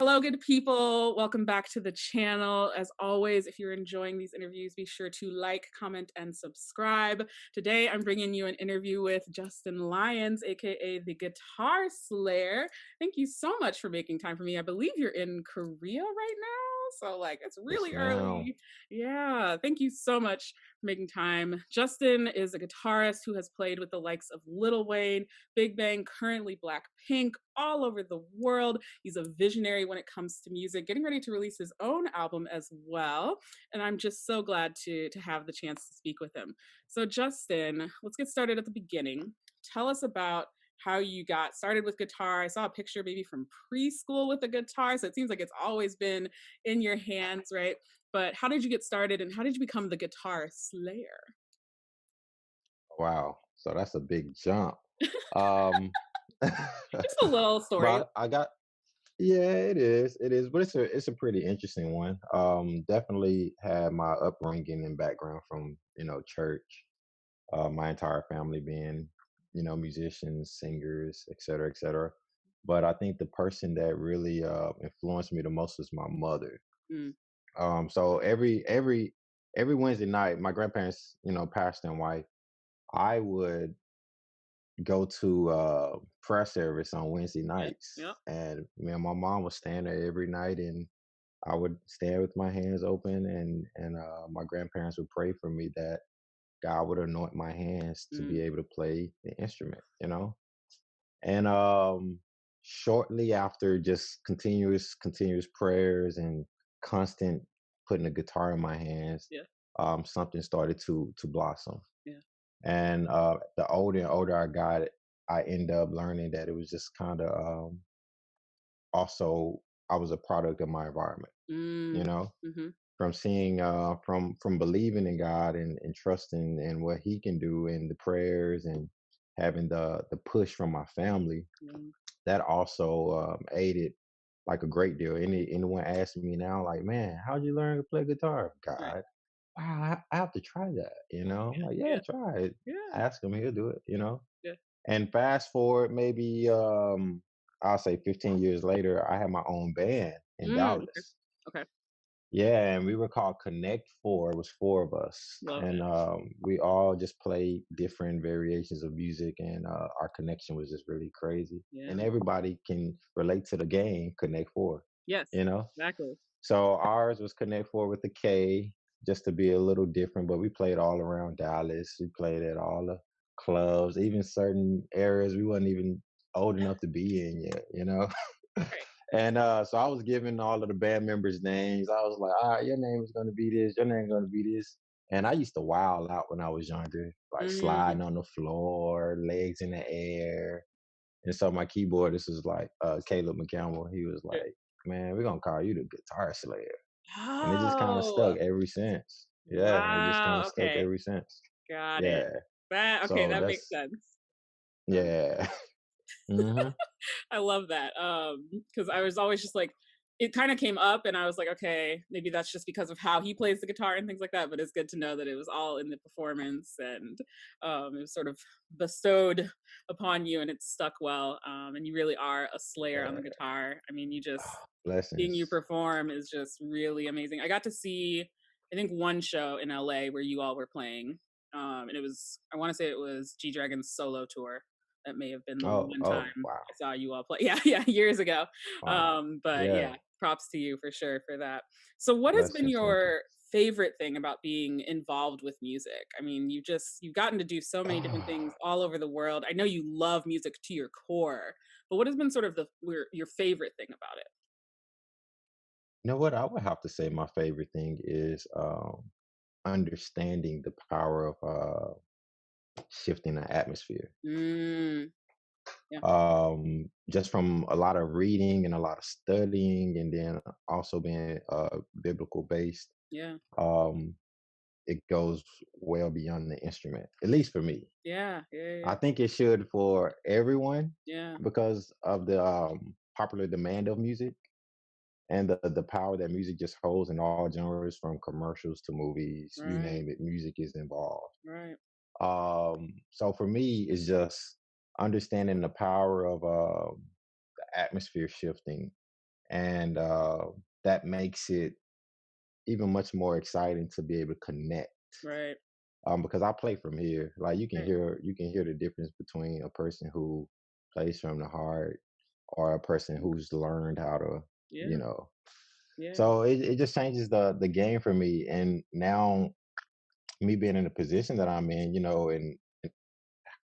Hello, good people. Welcome back to the channel. As always, if you're enjoying these interviews, be sure to like, comment, and subscribe. Today, I'm bringing you an interview with Justin Lyons, aka the Guitar Slayer. Thank you so much for making time for me. I believe you're in Korea right now, so it's Yes, really ma'am. early. Yeah, thank you so much for making time. Justin is a guitarist who has played with the likes of Lil Wayne, Big Bang, currently Blackpink, all over the world. He's a visionary when it comes to music, getting ready to release his own album as well. And I'm just so glad to have the chance to speak with him. So, Justin, let's get started at the beginning. Tell us about how you got started with guitar. I saw a picture maybe from preschool with a guitar, so it seems like it's always been in your hands, right? But how did you get started and how did you become the guitar slayer? Wow. So that's a big jump. Um, Just a little story. but I got yeah, it is. It is, but it's a pretty interesting one. Definitely had my upbringing and background from, church. My entire family being, musicians, singers, et cetera, et cetera. But I think the person that really influenced me the most was my mother. Mm, So every Wednesday night, my grandparents, pastor and wife, I would go to prayer service on Wednesday yeah, nights, yeah. and me and my mom would stand there every night, and I would stand with my hands open, and my grandparents would pray for me that God would anoint my hands to be Mm, able to play the instrument. And shortly after just continuous prayers and constant putting the guitar in my hands, yeah, something started to blossom. yeah. And the older and older I got, I ended up learning that it was just kind of also I was a product of my environment. You Mm, know, mhm, from seeing from believing in God and trusting in what He can do in the prayers and having the push from my family, mm, that also aided like a great deal. Anyone asking me now, like, man, how'd you learn to play guitar? right. God, wow, I have to try that. Yeah, Like, yeah, yeah, try it. yeah, Ask him, he'll do it. yeah. And fast forward maybe I'll say 15 years later, I had my own band in Okay, Dallas. okay. Yeah, and we were called Connect Four. It was four of us, Love and it. we all just played different variations of music, and our connection was just really crazy. Yeah. And everybody can relate to the game Connect Four, Yes, you know. exactly. So ours was Connect Four with the K, just to be a little different. But we played all around Dallas. We played at all the clubs, even certain areas we wasn't even old enough to be in yet. Right. And so I was giving all of the band members names. I was like, all right, your name is going to be this, your name is going to be this. And I used to wild out when I was younger, like Mm, sliding on the floor, legs in the air. And so my keyboardist was like, Caleb McCampbell, he was yeah. like, man, we're going to call you the Guitar Slayer. And it just kind of Oh, stuck ever since. Yeah, it just kind of wow, stuck okay, ever since. got it. Yeah. Okay, So that makes that's, sense. Um, yeah. hmm I love that. Because I was always just like, it kind of came up, and I was like, okay, maybe that's just because of how he plays the guitar and things like that. But it's good to know that it was all in the performance, and it was sort of bestowed upon you, and it stuck well. And you really are a slayer on the Yeah. guitar. I mean, you just seeing you Blessings. perform is just really amazing. I got to see, I think, one show in LA where you all were playing, and it was, I want to say it was G Dragon's solo tour. That may have been the Oh, one oh, time wow. I saw you all play. Yeah, yeah, years ago. Wow. But yeah, Yeah. props to you for sure for that. So, what has been Blessings. Thank you. your favorite thing about being involved with music? I mean, you've gotten to do so many different things Ah, all over the world. I know you love music to your core, but what has been sort of your favorite thing about it? you know what? I would have to say my favorite thing is understanding the power of shifting the atmosphere. Mm, yeah, Just from a lot of reading and a lot of studying, and then also being biblical based, yeah, um, it goes well beyond the instrument, at least for me. yeah, yeah, I yeah, think it should for everyone yeah. because of the popular demand of music and the power that music just holds in all genres from commercials to movies, you Right, name it, music is involved. right. So for me, it's just understanding the power of the atmosphere shifting and that makes it even much more exciting to be able to connect. Right. Because I play from here, like Right. you can hear the difference between a person who plays from the heart or a person who's learned how to, you Yeah. know. Yeah. So it just changes the game for me, and now me being in the position that I'm in, and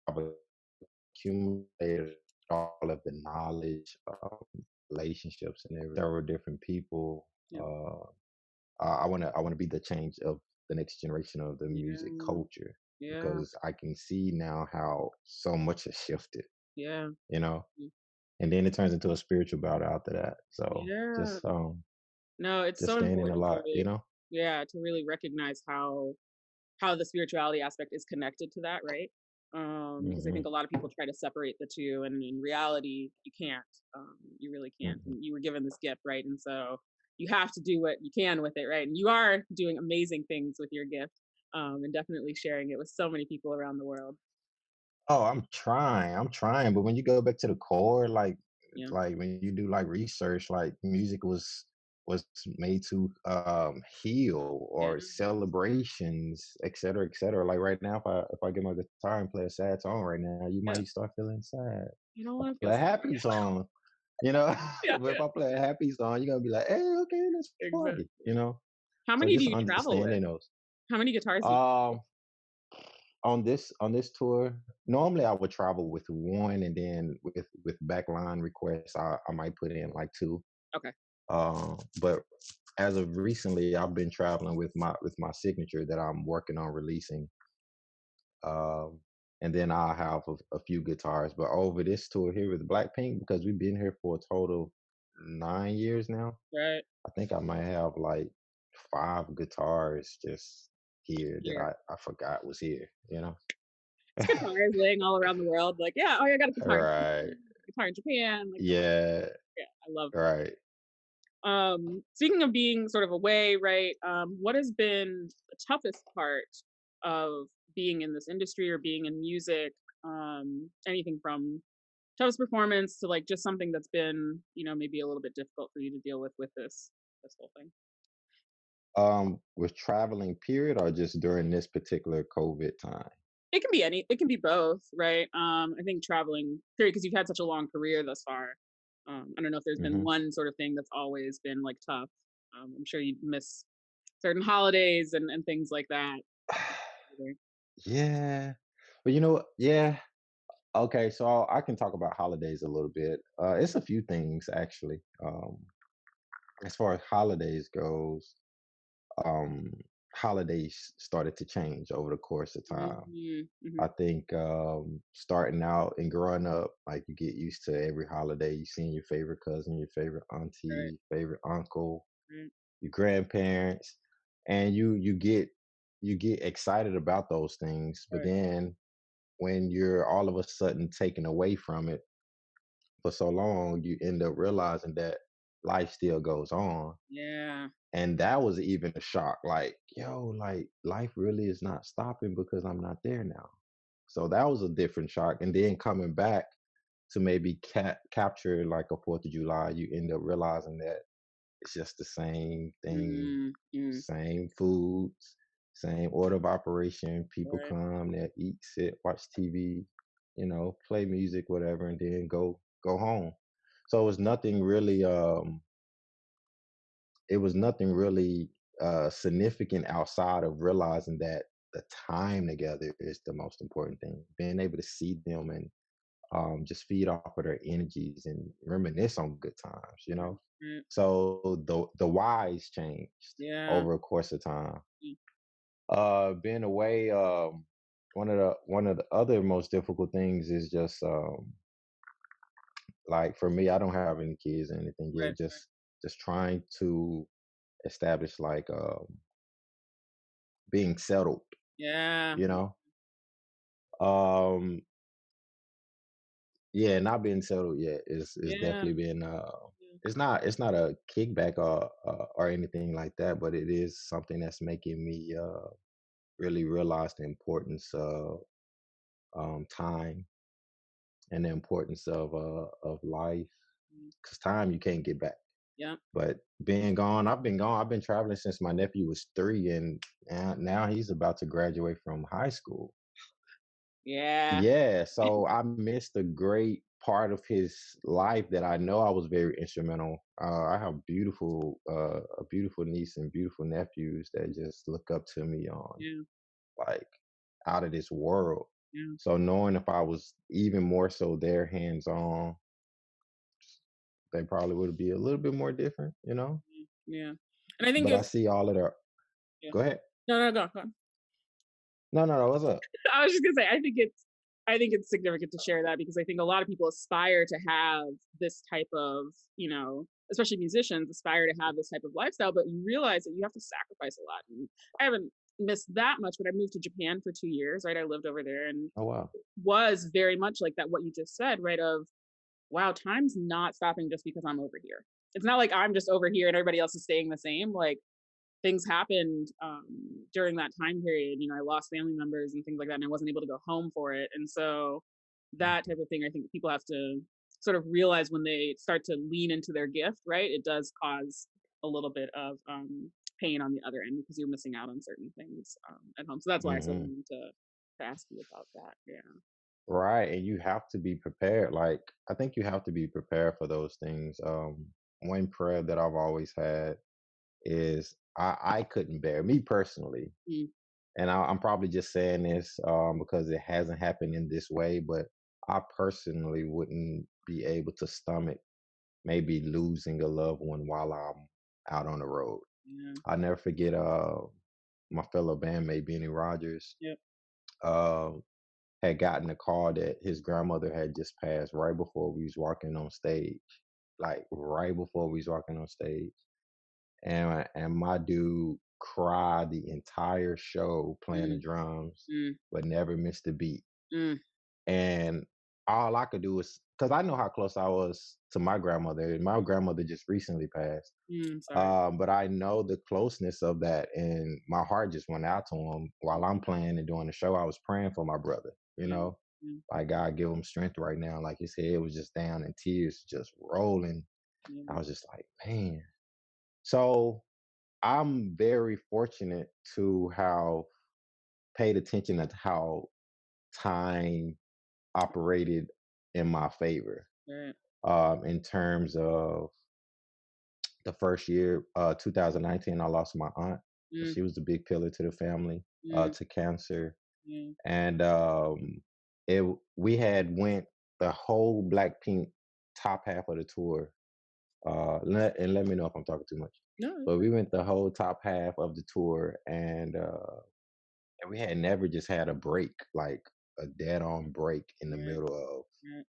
I've accumulated all of the knowledge, relationships, and several different people. Yep. I want to be the change of the next generation of the music Yeah. culture Yeah. because I can see now how so much has shifted, Yeah. you know, Mm. and then it turns into a spiritual battle after that. So Yeah. No, it's just so gaining a important to lot, you know. yeah, to really recognize how the spirituality aspect is connected to that, right? Because I think Hmm. a lot of people try to separate the two, and in reality, you can't. You really can't. Hmm. And you were given this gift, right? And so you have to do what you can with it, right? And you are doing amazing things with your gift, and definitely sharing it with so many people around the world. Oh, I'm trying, but when you go back to the core, Yeah, like when you do like research, like music was made to heal yeah, or celebrations, et cetera, et cetera. Like right now, if I get my guitar and play a sad song right now, you yeah. might start feeling sad. You don't If want I to feel play a sad. happy song, you know, Yeah, but yeah, if I play a happy song, you're gonna be like, hey, okay, let's party, exactly. So How many do just you travel with? understanding those. How many guitars do you? Um, on this tour, normally I would travel with one, and then with backline requests, I might put in like two. Okay, But as of recently, I've been traveling with my signature that I'm working on releasing. Um, and then I'll have a few guitars. But over this tour here with Blackpink, because we've been here for a total 9 years now, right I think I might have like five guitars just here that here. I forgot was here. It's guitars laying all around the world. Like, yeah, oh, I got a guitar in Right. Sweden, guitar in Japan. Like, Yeah, yeah, I love that. right. Speaking of being sort of away, right? What has been the toughest part of being in this industry or being in music? Anything from toughest performance to like just something that's been, maybe a little bit difficult for you to deal with this whole thing. With traveling period or just during this particular COVID time? It can be it can be both, right? I think traveling period because you've had such a long career thus far. I don't know if there's been Hmm. one sort of thing that's always been like tough. I'm sure you miss certain holidays and things like that. Yeah. But you know what? Yeah. Okay, so I can talk about holidays a little bit. It's a few things actually. As far as holidays goes, um, holidays started to change over the course of time. Mhm, I mhm, think starting out and growing up, like you get used to every holiday. You seeing your favorite cousin, your favorite right, auntie, favorite uncle, right, your grandparents, and you get excited about those things. But right. then when you're all of a sudden taken away from it for so long, you end up realizing that life still goes on. Yeah. And that was even a shock. Like, yo, like life really is not stopping because I'm not there now. So that was a different shock. And then coming back to maybe capture like a 4th of July, you end up realizing that it's just the same thing, Mm, mm, same foods, same order of operation. People right. come, they eat, sit, watch TV, play music, whatever, and then go home. So it was nothing really significant outside of realizing that the time together is the most important thing. Being able to see them and just feed off of their energies and reminisce on good times. Right, right. So the whys changed Yeah. over a course of time. Mm, Being away, one of the other most difficult things is just like for me, I don't have any kids or anything right, yet. right. Just trying to establish like being settled, Yeah. you know. Um, Yeah, not being settled yet is Yeah. definitely been Yeah. it's not a kickback or anything like that, but it is something that's making me really realize the importance of time and the importance of life. Mm. Because time you can't get back. Yeah. But being gone, I've been gone. I've been traveling since my nephew was 3, and now he's about to graduate from high school. Yeah. Yeah, so I missed a great part of his life that I know I was very instrumental. I have a beautiful niece and beautiful nephews that just look up to me on Yeah. like out of this world. Yeah. So knowing if I was even more so their hands on, they probably would be a little bit more different, you know. Yeah. And I think But I it's see all of their. yeah. Go ahead. No, no, go on. No, no, no. What's up? I was just gonna say, I think it's significant to share that because I think a lot of people aspire to have this type of, especially musicians aspire to have this type of lifestyle, but you realize that you have to sacrifice a lot. And I haven't missed that much, but I moved to Japan for 2 years, right? I lived over there and Oh wow. was very much like that, what you just said, right? Of wow, time's not stopping just because I'm over here. It's not like I'm just over here and everybody else is staying the same. Like things happened during that time period. I lost family members and things like that, and I wasn't able to go home for it. And so that type of thing, I think people have to sort of realize when they start to lean into their gift, right? It does cause a little bit of pain on the other end because you're missing out on certain things at home. So that's why I sort of Hmm. wanted to ask you about that. Yeah. Right, and you have to be prepared. Like I think you have to be prepared for those things. One prayer that I've always had is I couldn't bear me personally, Mm, and I'm probably just saying this because it hasn't happened in this way, but I personally wouldn't be able to stomach maybe losing a loved one while I'm out on the road. yeah. I never forget my fellow bandmate Benny Rogers. Yep. Uh, had gotten a call that his grandmother had just passed right before we was walking on stage, like right before we was walking on stage, and my dude cried the entire show playing the Mm, drums, mm, but never missed a beat. mm, And all I could do was because I know how close I was to my grandmother. And my grandmother just recently passed, mm, sorry. but I know the closeness of that, and my heart just went out to him while I'm playing and doing the show. I was praying for my brother, you Yeah. know, Yeah. like God give him strength right now. Like his head was just down and tears just rolling. I Yeah. was just like, man. So I'm very fortunate to have paid attention to how time operated in my favor. Right. In terms of the first year, 2019, I lost my aunt. Mm, She was a big pillar to the family, mm, to cancer, yeah. and it we had went the whole Blackpink top half of the tour. And let me know if I'm talking too much. No. But we went the whole top half of the tour, and we had never just had a break, like a dead on break in the Right. middle Right.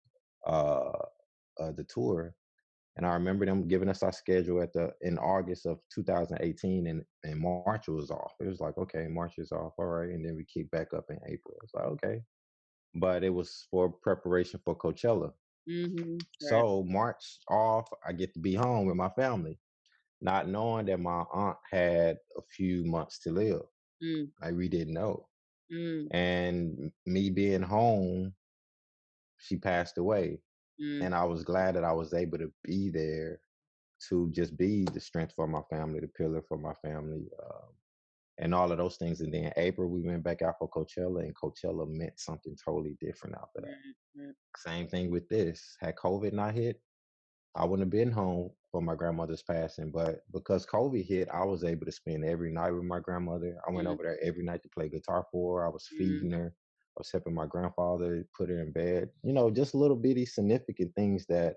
of the tour. And I remember them giving us our schedule at the in August of 2018, and March was off. It was like, okay, March is off, all right, and then we kick back up in April. It's like, okay, but it was for preparation for Coachella. Mhm. Right. So March off, I get to be home with my family, not knowing that my aunt had a few months to live. Mm, Like we didn't know, mm, and me being home, she passed away, mm, and I was glad that I was able to be there to just be the strength for my family, the pillar for my family, and all of those things. And then April, we went back out for Coachella, and Coachella meant something totally different after that. right, right. Same thing with this. Had COVID not hit, I wouldn't have been home for my grandmother's passing. But because COVID hit, I was able to spend every night with my grandmother. I went Mm, over there every night to play guitar for her. I was mm, feeding her. I was helping my grandfather put her in bed. Just little bitty significant things that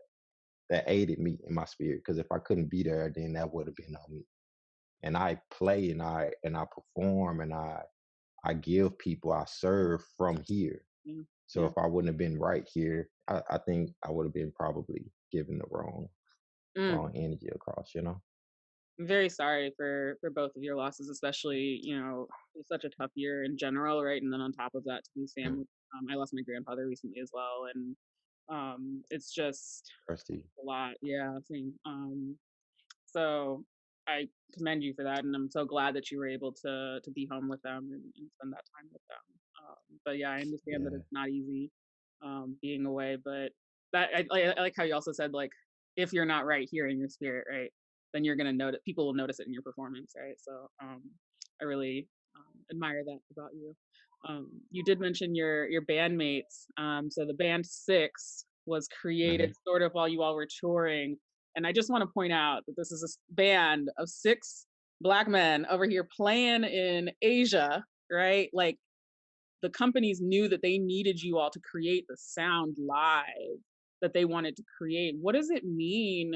aided me in my spirit. Because if I couldn't be there, then that would have been on me. And I play and I perform and I give people I serve from here. yeah, So yeah. if I wouldn't have been right here, I think I would have been probably given the Mm. wrong energy across. I'm very sorry for both of your losses, especially, it was such a tough year in general, right? And then on top of that, to lose Mm, family. I lost my grandfather recently as well, and it's just thirsty. a lot. Yeah, same. So I commend you for that, and I'm so glad that you were able to be home with them and spend that time with them. But yeah, I understand that Yeah. it's not easy being away, but that I like how you also said like if you're not right here in your spirit, right, then you're gonna notice people will notice it in your performance, right? So I really admire that about you. You did mention your bandmates. So the band Six was created Hmm. sort of while you all were touring, and I just want to point out that this is a band of six black men over here playing in Asia, right? Like the companies knew that they needed you all to create the sound live that they wanted to create. What does it mean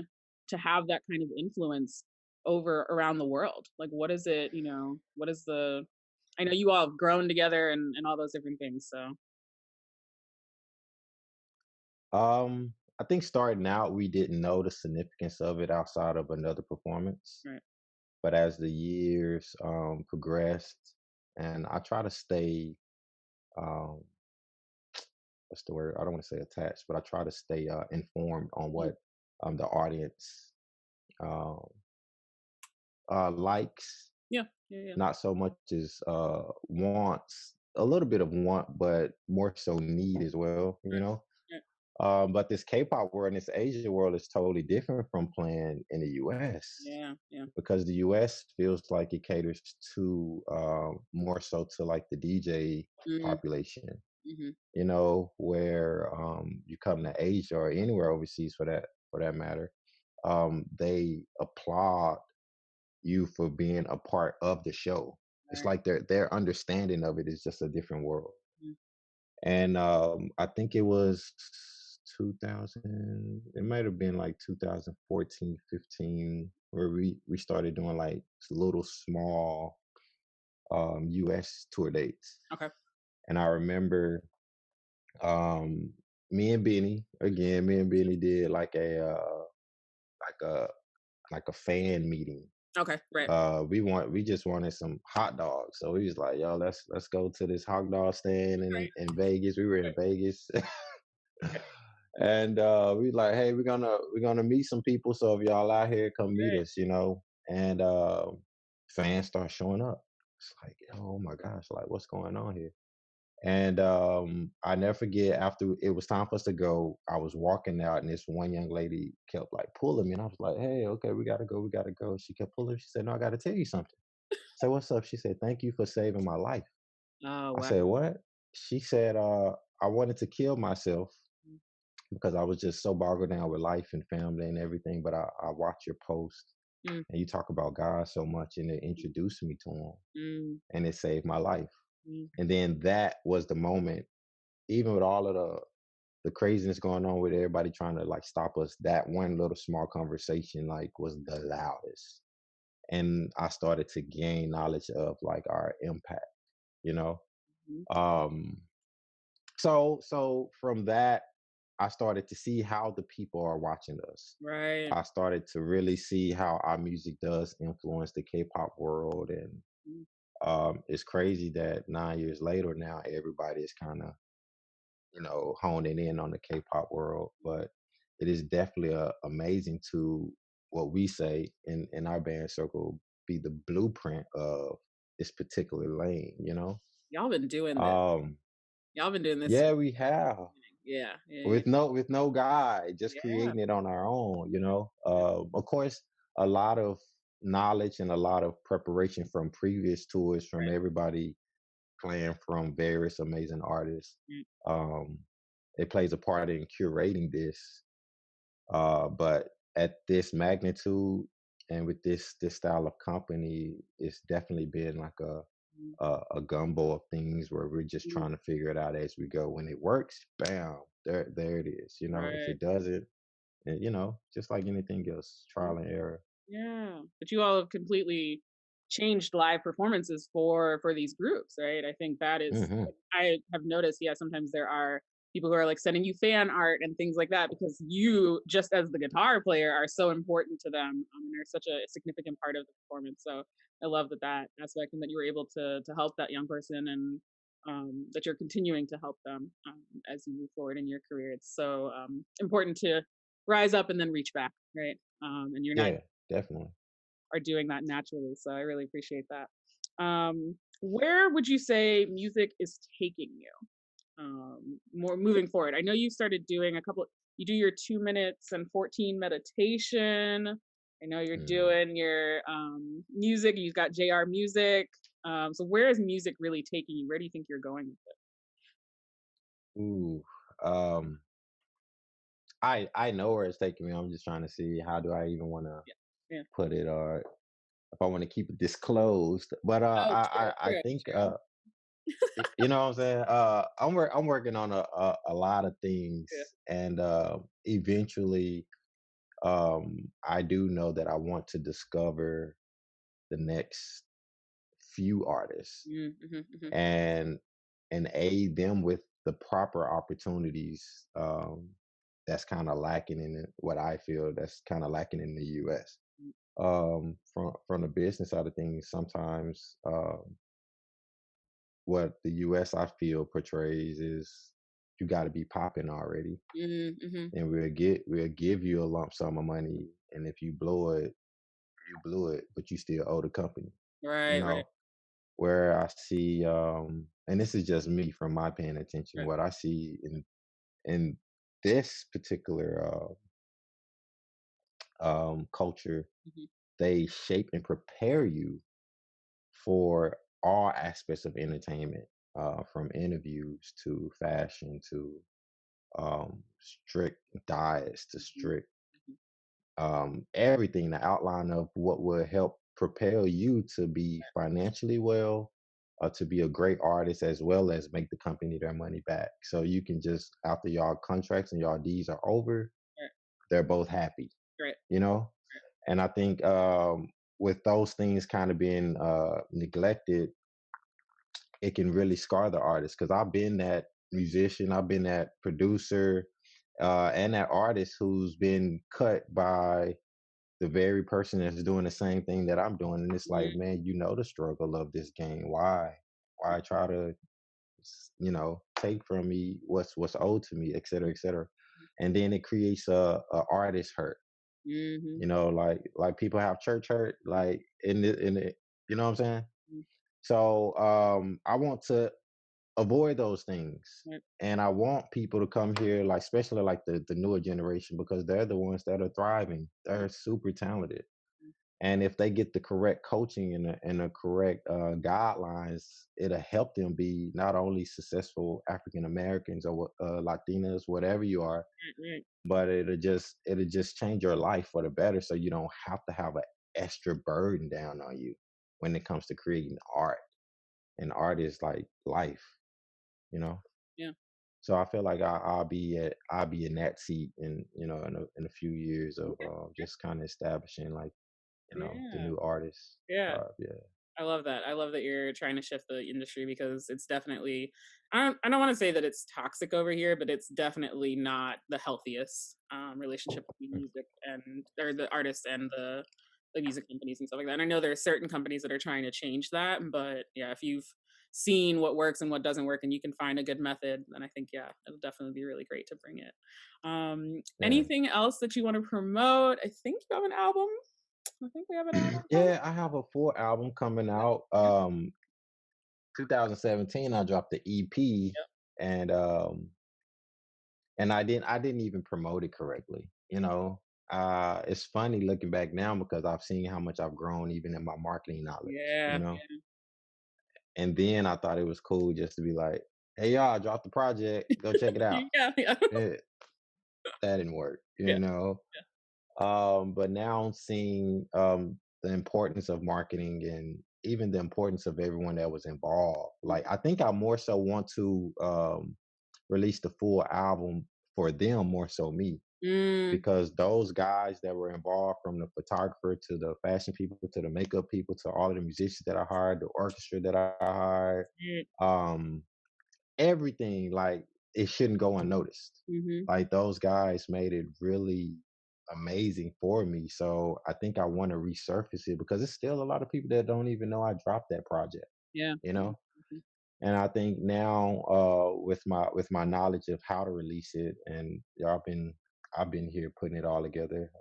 to have that kind of influence over around the world? Like, what is it, what is the, I know you all have grown together and all those different things. So, I think starting out, we didn't know the significance of it outside of another performance. right. But as the years progressed, and I try to stay, um, what's the word? I don't want to say attached, but I try to stay informed on Mhm. what the audience um, likes, Yeah. Yeah. Yeah. not so much as wants, a little bit of want, but more so need as well, you Right. know? Right. But this K-pop world and this Asia world is totally different from playing in the US Yeah. Yeah. because the US feels like it caters to more so to like the DJ Mm, population, hmm. where you come to Asia or anywhere overseas for that matter, they applaud you for being a part of the show. It's Right. like their understanding of it is just a different world. Mm. And I think it was 2000, it might have been like 2014, 15, where we started doing like little small US tour dates. Okay. And I remember um me and Benny did like a like a fan meeting. Okay. Right. We just wanted some hot dogs. So we was like, yo, let's go to this hot dog stand in Vegas. We were in Vegas. Right. And we like, hey, we're gonna meet some people. So if y'all out here, come meet Right. us. And fans start showing up. It's like, oh my gosh, like what's going on here? And I never forget after it was time for us to go, I was walking out and this one young lady kept like pulling me. And I was like, hey, okay, we gotta go. She kept pulling. She said, no, I gotta tell you something. I said, what's up? She said, thank you for saving my life. Oh I wow. said, what? She said, I wanted to kill myself Mm, because I was just so boggled down with life and family and everything. But I watched your post mm, and you talk about God so much and it introduced me to him mm, and it saved my life. mm, And then that was the moment, even with all of the craziness going on with everybody trying to like stop us, that one little small conversation like was the loudest. And I started to gain knowledge of like our impact, you know? mhm. Um so from that I started to see how the people are watching us. Right. I started to really see how our music does influence the K-pop world, and Mm, it's crazy that 9 years later now everybody is kind of honing in on the K-pop world, but it is definitely amazing to what we say in our band circle be the blueprint of this particular lane. y'all been doing this. Um, Y'all been doing this since yeah, we have the beginning. Yeah. Yeah. Yeah. with no guide, just Yeah. creating it on our own. Yeah. Of course, a lot of knowledge and a lot of preparation from previous tours from Right. everybody playing from various amazing artists. Mm, Um, it plays a part in curating this. But at this magnitude and with this style of company, it's definitely been like mm, a gumbo of things where we're just mm. trying to figure it out as we go. When it works, bam, there it is. If Right. it doesn't, just like anything else, Mm. trial and error. Yeah, but you all have completely changed live performances for these groups, right? I think that is Hmm. like, I have noticed, yeah, sometimes there are people who are like sending you fan art and things like that because you, just as the guitar player, are so important to them, and they're such a significant part of the performance. So I love that aspect and that you were able to help that young person and that you're continuing to help them as you move forward in your career. It's so important to rise up and then reach back, right? And you're not Yeah, definitely. are doing that naturally. So I really appreciate that. Where would you say music is taking you more moving forward? I know you started doing a couple. you do your 2 minutes and 14 meditation. I know you're Mm. doing your music. You've got JR music. So where is music really taking you? Where do you think you're going with it? Ooh. Um, I know where it's taking me. I'm just trying to see how do I even want to Yeah. Yeah. put it, or if I want to keep it disclosed. But Oh, true, I true, think true. you know what I'm saying. I'm working on a lot of things, Yeah. and eventually, I do know that I want to discover the next few artists Mm, mhm, mhm. and aid them with the proper opportunities, that's kind of lacking in what I feel that's kind of lacking in the US. Mm, From the business side of things, sometimes what the US I feel portrays is you got to be popping already, mhm, mhm. and we'll give you a lump sum of money, and if you blow it, you blew it, but you still owe the company. You Right, right, know, where I see, and this is just me from my paying attention, right. what I see in this particular culture, Mhm, they shape and prepare you for all aspects of entertainment, from interviews to fashion to strict diets to mhm, strict, mhm. everything, the outline of what will help propel you to be financially well, to be a great artist, as well as make the company their money back. So you can just, after y'all contracts and y'all deeds are over, Right, they're both happy, right, you know? right. And I think with those things kind of being neglected, it can really scar the artist. Because I've been that musician, I've been that producer, and that artist who's been cut by the very person that's doing the same thing that I'm doing. And it's like, Mhm, man, you know the struggle of this game. Why? mm, Why try to, take from me what's owed to me, et cetera, et cetera. And then it creates a artist hurt. mhm, Like people have church hurt, like in the, you know what I'm saying? mhm, So I want to avoid those things. right, And I want people to come here, like especially like the newer generation, because they're the ones that are thriving. mm, They're super talented. mm, And if they get the correct coaching and the correct guidelines, it'll help them be not only successful African Americans or Latinas, whatever you are, right, right. but it'll just change your life for the better. So you don't have to have an extra burden down on you when it comes to creating art. And art is like life, you know. Yeah, So I feel like I'll be in that seat in, in a few years of okay, just kind of establishing, like, the yeah, new artists. yeah. Yeah. I love that. I love that you're trying to shift the industry because it's definitely I don't want to say that it's toxic over here, but it's definitely not the healthiest relationship between music and or the artists and the music companies and stuff like that. And I know there are certain companies that are trying to change that, but yeah, if you've seen what works and what doesn't work and you can find a good method, then I think yeah, it'll definitely be really great to bring it. Yeah. Anything else that you want to promote? I think you have an album. I think we have an album coming. Yeah, I have a full album coming Yeah, out. yeah, 2017 I dropped the EP, yeah. and I didn't even promote it correctly, you know. It's funny looking back now because I've seen how much I've grown even in my marketing knowledge, you Yeah, know. And then I thought it was cool just to be like, "Hey y'all, I dropped the project, go check it out." yeah, yeah, Eh, that didn't work, yeah, you know. yeah. But now I'm seeing the importance of marketing and even the importance of everyone that was involved. Mm. Like, I think I more so want to release the full album for them more so me, Mm, because those guys that were involved, from the photographer to the fashion people to the makeup people to all of the musicians that I hired, the orchestra that I hired, mm, um, everything, like, it shouldn't go unnoticed. mhm. Like, those guys made it really amazing for me. So I think I want to resurface it because there's still a lot of people that don't even know I dropped that project, Yeah, you yeah, know? mhm, And I think now, with my knowledge of how to release it, and I've been here putting it all together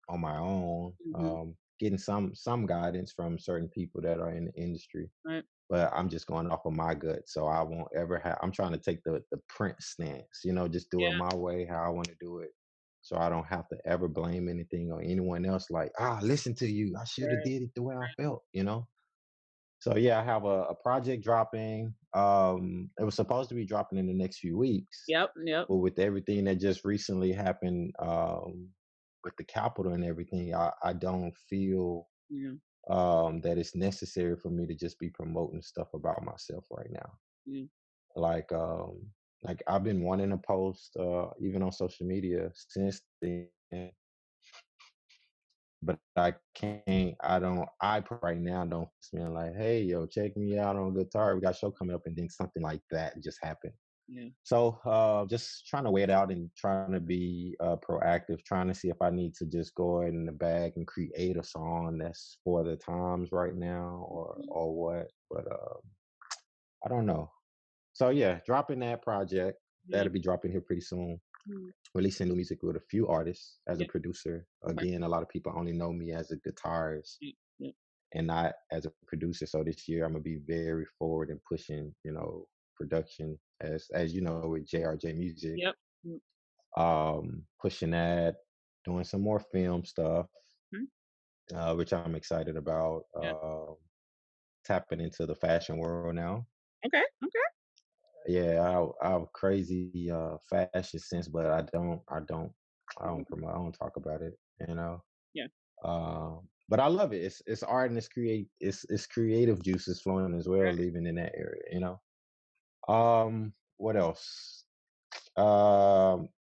on my own, mhm, getting some guidance from certain people that are in the industry. right. but I'm just going off of my gut. So I won't ever have. I'm trying to take the Prince stance, just do it Yeah, my way, how I want to do it. So I don't have to ever blame anything or anyone else. Like, listen to you. I should have right. did it the way I felt. So yeah, I have a project dropping. It was supposed to be dropping in the next few weeks, Yep, yep. but with everything that just recently happened, with the capital and everything, I don't feel Yeah, that it's necessary for me to just be promoting stuff about myself right now. yeah, Like, I've been wanting to post, even on social media since then, but I can't. Right now don't feel like, hey, yo, check me out on guitar. We got a show coming up, and then something like that just happened. yeah. So just trying to wait it out and trying to be proactive, trying to see if I need to just go in the bag and create a song that's for the times right now, Mhm. or what. But I don't know. So yeah, dropping that project. Yeah, That'll be dropping here pretty soon. mm, Releasing new music with a few artists as a yeah, producer. okay. Again, a lot of people only know me as a guitarist Yeah, yeah, and not as a producer. So this year I'm gonna be very forward and pushing, production as you know with JRJ Music, yep. Mm, pushing that, doing some more film stuff, mhm, which I'm excited about. yeah. Tapping into the fashion world now. Okay, okay. Yeah, I have crazy fashion sense, but I don't promote, I don't talk about it, you know. Yeah, But I love it. It's art and it's creative juices flowing as well, right. living in that area. What else?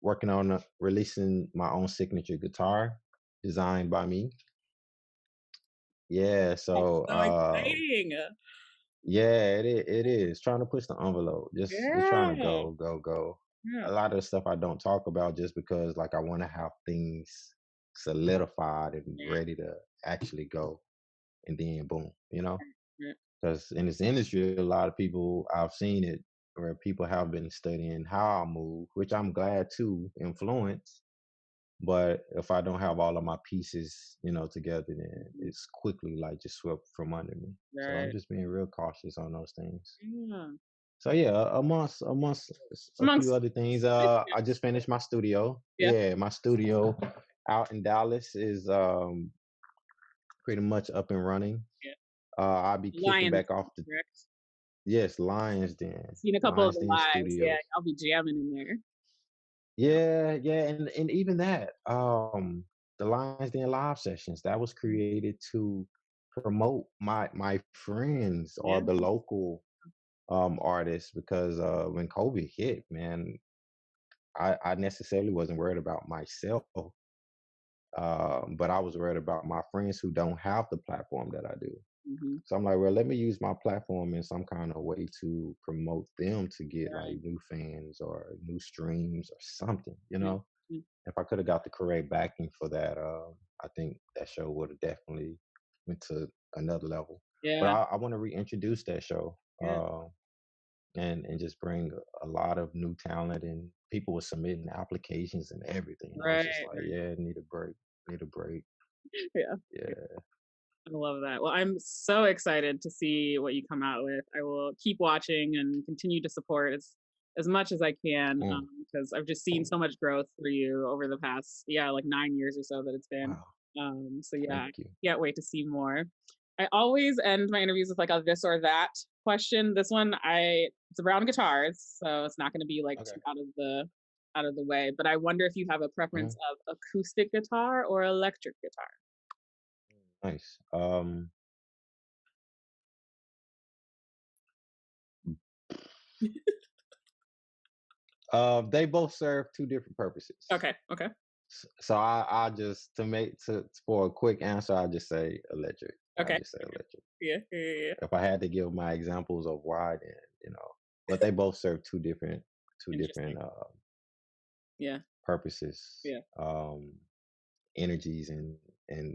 Working on releasing my own signature guitar designed by me. Yeah, That's so so exciting. yeah, it is trying to push the envelope. Just trying to Yeah, go. yeah, A lot of the stuff I don't talk about just because like I want to have things solidified and right, ready to actually go, and then boom, right, because in this industry, a lot of people I've seen it where people have been studying how I move, which I'm glad to influence. But if I don't have all of my pieces, together, then mm, it's quickly like just swept from under me. So I'm right. just being real cautious on those things. Yeah. So yeah, amongst a few Amongst other things. I just finished my studio. yeah, Yeah, my studio out in Dallas is pretty much up and running. yeah. I'll be kicking Lyons, back off the correct? yes, Lions Den. Seen a couple of Lions the Den lives, yeah, Studios. I'll be jamming in there. Yeah, yeah, and even that, the Lions Den live sessions, that was Mm, created to promote my friends or yeah, the local artists because when COVID hit, man, I necessarily wasn't worried about myself, but I was worried about my friends who don't have the platform that I do. mhm, So I'm like, well, let me use my platform in some kind of way to promote them to get like right, new fans or new streams or something, yeah, mm, If I could have got the correct backing for that, I think that show would have definitely went to another level. But yeah, I want to reintroduce that show, yeah, and just bring a lot of new talent, and people were submitting applications and everything. I was right, just like, right, yeah, need a break, need a break. yeah. Yeah. I love that. Well, I'm so excited to see what you come out with. I will keep watching and continue to support as much as I can Mm, because I've just seen so much growth for you over the past, yeah, like 9 years or so that it's been. wow. So yeah, Thank I you. can't wait to see more. I always end my interviews with like a this or that question. This one, it's around guitars, so it's not going to be like Okay. too out of the way. But I wonder if you have a preference Mhm. of acoustic guitar or electric guitar. Nice. They both serve two different purposes. Okay, okay, So I just to make to for a quick answer, I just say electric. I okay. just say electric. Yeah, yeah, yeah, yeah. If I had to give my examples of why, then but they both serve two Interesting. different Yeah, purposes, yeah, energies and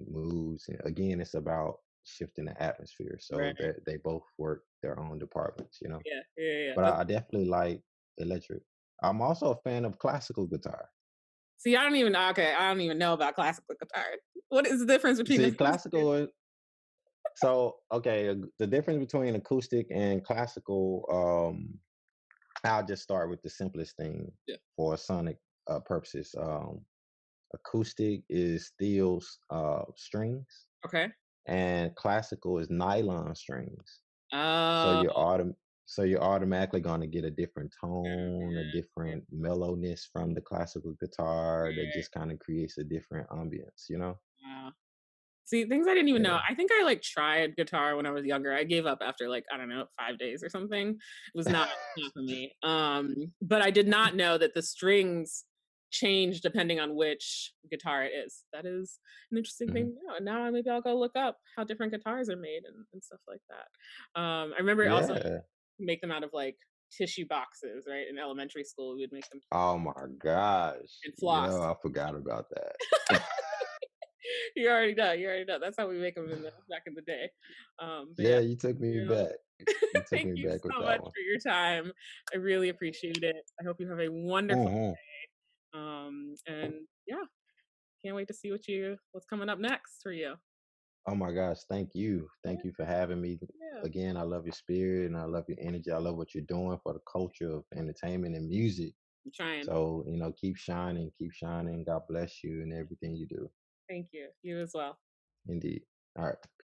moods. And again, it's about shifting the atmosphere. So right. they both work their own departments. Yeah, yeah, yeah, yeah. But I definitely like electric. I'm also a fan of classical guitar. See, I don't even know about classical guitar. What is the difference between See, this? classical. So, okay, the difference between acoustic and classical, I'll just start with the simplest thing Yeah. for sonic purposes. Acoustic is steel strings, Okay. and classical is nylon strings. So Oh, you're so you're automatically going to get a different tone, a different mellowness from the classical guitar that just kind of creates a different ambience, you know? wow. See, things I didn't even know. Yeah. I think I, like, tried guitar when I was younger. I gave up after, like, I don't know, 5 days or something. It was not for me. But I did not know that the strings change depending on which guitar it is. That is an interesting Mhm. thing to know, and now maybe I'll go look up how different guitars are made and stuff like that. I remember also Yeah. make them out of, like, tissue boxes, right? In elementary school, we would make them Oh my gosh. and Yeah, floss. I forgot about that. You already know. That's how we make them in the back in the day. But yeah, Yeah, you took me you know, back. You took thank me you back with so that much one. for your time. I really appreciate it. I hope you have a wonderful Mhm. and yeah, can't wait to see what's coming up next for you. Oh my gosh, thank you. Yeah, Thank you for having me. yeah. Again, I love your spirit and I love your energy. I love what you're doing for the culture of entertainment and music. I'm trying. So, keep shining, keep shining. God bless you and everything you do. Thank you. You as well. Indeed. All right.